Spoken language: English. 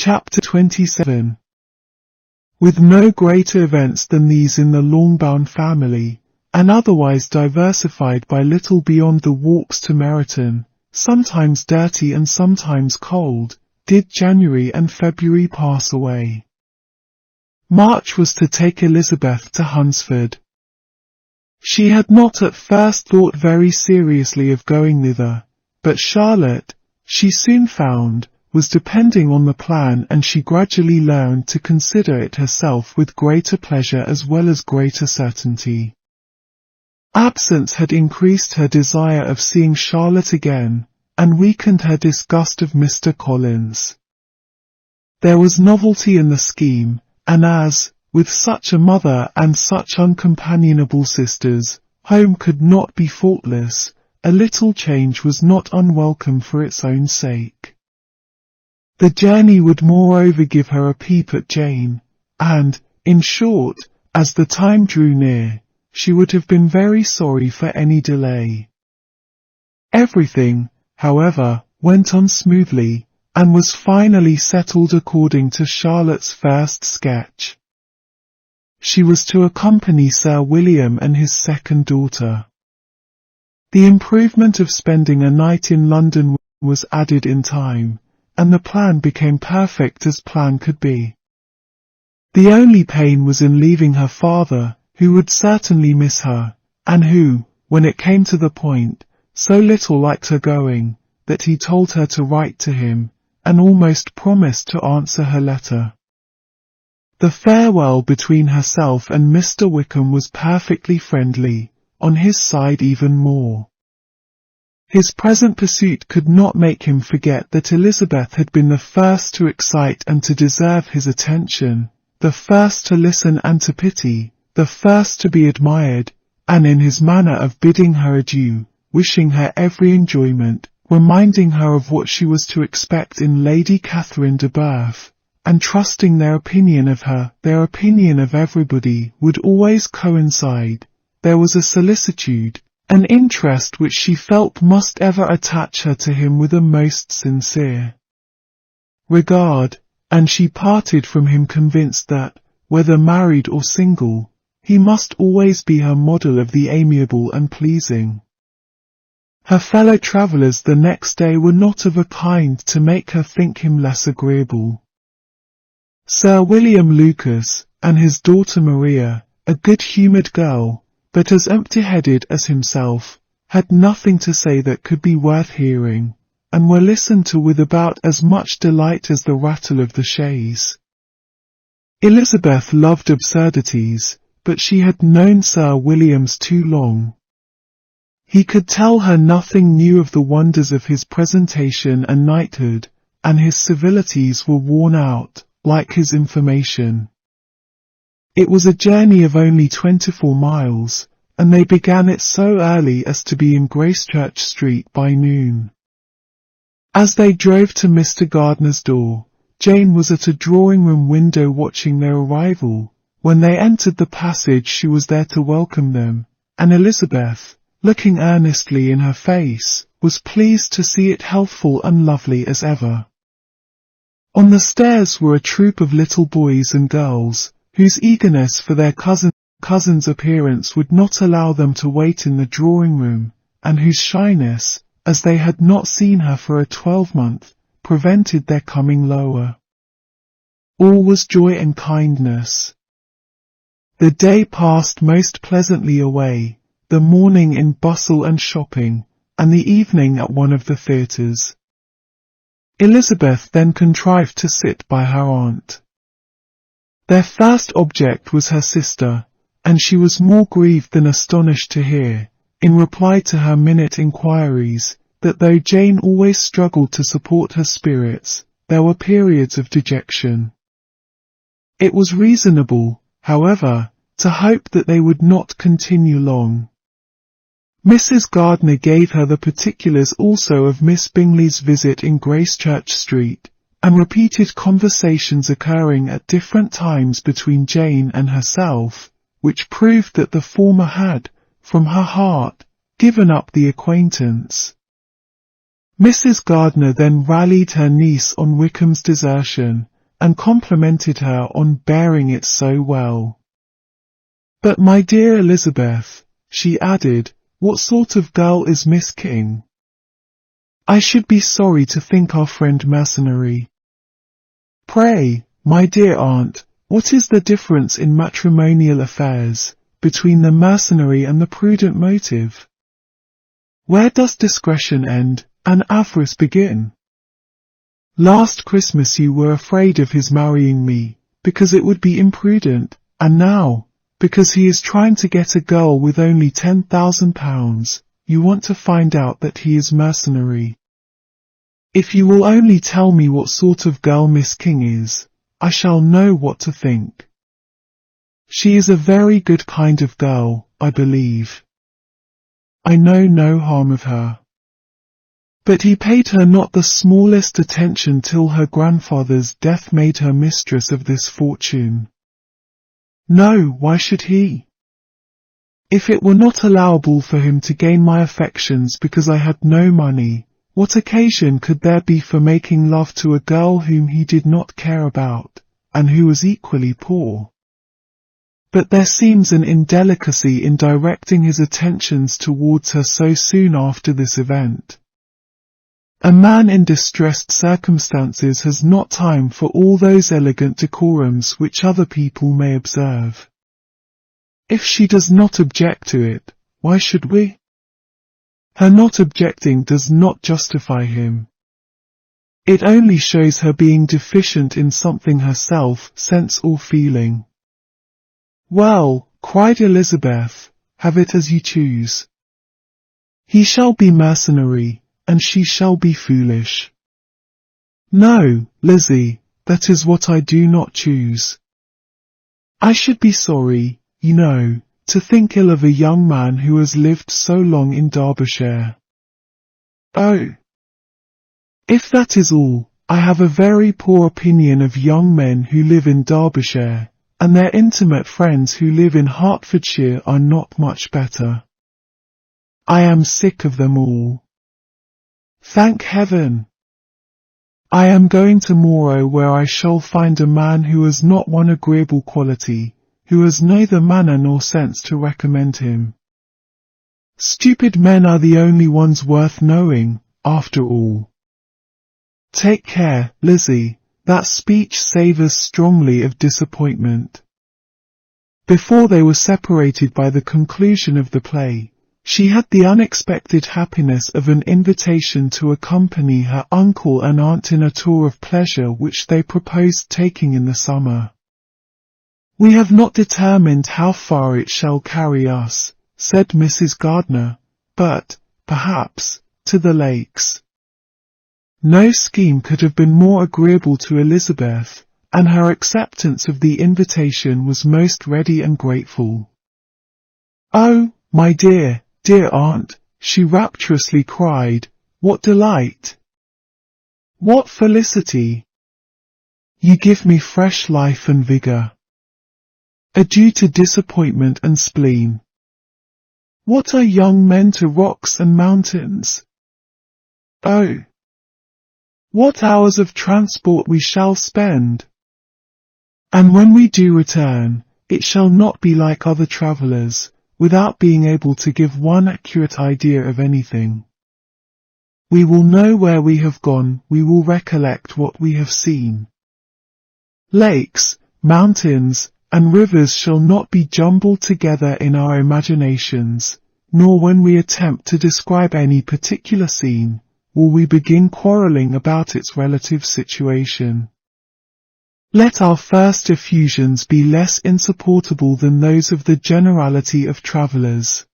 Chapter 27. With no greater events than these in the Longbourn family, and otherwise diversified by little beyond the walks to Meryton, sometimes dirty and sometimes cold, did January and February pass away. March was to take Elizabeth to Hunsford. She had not at first thought very seriously of going thither, but Charlotte, she soon found, was depending on the plan, and she gradually learned to consider it herself with greater pleasure as well as greater certainty. Absence had increased her desire of seeing Charlotte again, and weakened her disgust of Mr. Collins. There was novelty in the scheme, and as, with such a mother and such uncompanionable sisters, home could not be faultless, a little change was not unwelcome for its own sake. The journey would moreover give her a peep at Jane, and, in short, as the time drew near, she would have been very sorry for any delay. Everything, however, went on smoothly, and was finally settled according to Charlotte's first sketch. She was to accompany Sir William and his second daughter. The improvement of spending a night in London was added in time, and the plan became perfect as plan could be. The only pain was in leaving her father, who would certainly miss her, and who, when it came to the point, so little liked her going, that he told her to write to him, and almost promised to answer her letter. The farewell between herself and Mr. Wickham was perfectly friendly, on his side even more. His present pursuit could not make him forget that Elizabeth had been the first to excite and to deserve his attention, the first to listen and to pity, the first to be admired, and in his manner of bidding her adieu, wishing her every enjoyment, reminding her of what she was to expect in Lady Catherine de Bourgh, and trusting their opinion of her, their opinion of everybody, would always coincide. There was a solicitude, an interest which she felt must ever attach her to him with a most sincere regard, and she parted from him convinced that, whether married or single, he must always be her model of the amiable and pleasing. Her fellow travellers the next day were not of a kind to make her think him less agreeable. Sir William Lucas, and his daughter Maria, a good-humoured girl, but as empty-headed as himself, had nothing to say that could be worth hearing, and were listened to with about as much delight as the rattle of the chaise. Elizabeth loved absurdities, but she had known Sir William's too long. He could tell her nothing new of the wonders of his presentation and knighthood, and his civilities were worn out, like his information. It was a journey of only 24 miles, and they began it so early as to be in Gracechurch Street by noon. As they drove to Mr. Gardner's door, Jane was at a drawing-room window watching their arrival. When they entered the passage she was there to welcome them, and Elizabeth, looking earnestly in her face, was pleased to see it healthful and lovely as ever. On the stairs were a troop of little boys and girls, whose eagerness for their cousin's appearance would not allow them to wait in the drawing-room, and whose shyness, as they had not seen her for a 12-month, prevented their coming lower. All was joy and kindness. The day passed most pleasantly away, the morning in bustle and shopping, and the evening at one of the theatres. Elizabeth then contrived to sit by her aunt. Their first object was her sister, and she was more grieved than astonished to hear, in reply to her minute inquiries, that though Jane always struggled to support her spirits, there were periods of dejection. It was reasonable, however, to hope that they would not continue long. Mrs. Gardiner gave her the particulars also of Miss Bingley's visit in Gracechurch Street, and repeated conversations occurring at different times between Jane and herself, which proved that the former had, from her heart, given up the acquaintance. Mrs. Gardiner then rallied her niece on Wickham's desertion, and complimented her on bearing it so well. "But my dear Elizabeth," she added, "what sort of girl is Miss King? I should be sorry to think our friend mercenary." "Pray, my dear aunt, what is the difference in matrimonial affairs, between the mercenary and the prudent motive? Where does discretion end, and avarice begin? Last Christmas you were afraid of his marrying me, because it would be imprudent, and now, because he is trying to get a girl with only £10,000, you want to find out that he is mercenary. If you will only tell me what sort of girl Miss King is, I shall know what to think. She is a very good kind of girl, I believe. I know no harm of her. But he paid her not the smallest attention till her grandfather's death made her mistress of this fortune. No, why should he? If it were not allowable for him to gain my affections because I had no money, what occasion could there be for making love to a girl whom he did not care about, and who was equally poor? But there seems an indelicacy in directing his attentions towards her so soon after this event. A man in distressed circumstances has not time for all those elegant decorums which other people may observe. If she does not object to it, why should we? Her not objecting does not justify him. It only shows her being deficient in something herself, sense or feeling. "Well," cried Elizabeth, "have it as you choose. He shall be mercenary, and she shall be foolish." "No, Lizzie, that is what I do not choose. I should be sorry, you know, to think ill of a young man who has lived so long in Derbyshire." "Oh! If that is all, I have a very poor opinion of young men who live in Derbyshire, and their intimate friends who live in Hertfordshire are not much better. I am sick of them all. Thank heaven! I am going tomorrow where I shall find a man who has not one agreeable quality, who has neither manner nor sense to recommend him. Stupid men are the only ones worth knowing, after all. Take care, Lizzie, that speech savours strongly of disappointment." Before they were separated by the conclusion of the play, she had the unexpected happiness of an invitation to accompany her uncle and aunt in a tour of pleasure which they proposed taking in the summer. "We have not determined how far it shall carry us," said Mrs. Gardiner, "but, perhaps, to the lakes." No scheme could have been more agreeable to Elizabeth, and her acceptance of the invitation was most ready and grateful. "Oh, my dear, dear aunt," she rapturously cried, "what delight! What felicity! You give me fresh life and vigour. Adieu to disappointment and spleen. What are young men to rocks and mountains? Oh! What hours of transport we shall spend! And when we do return, it shall not be like other travellers, without being able to give one accurate idea of anything. We will know where we have gone, we will recollect what we have seen. Lakes, mountains, and rivers shall not be jumbled together in our imaginations, nor when we attempt to describe any particular scene, will we begin quarrelling about its relative situation. Let our first effusions be less insupportable than those of the generality of travellers.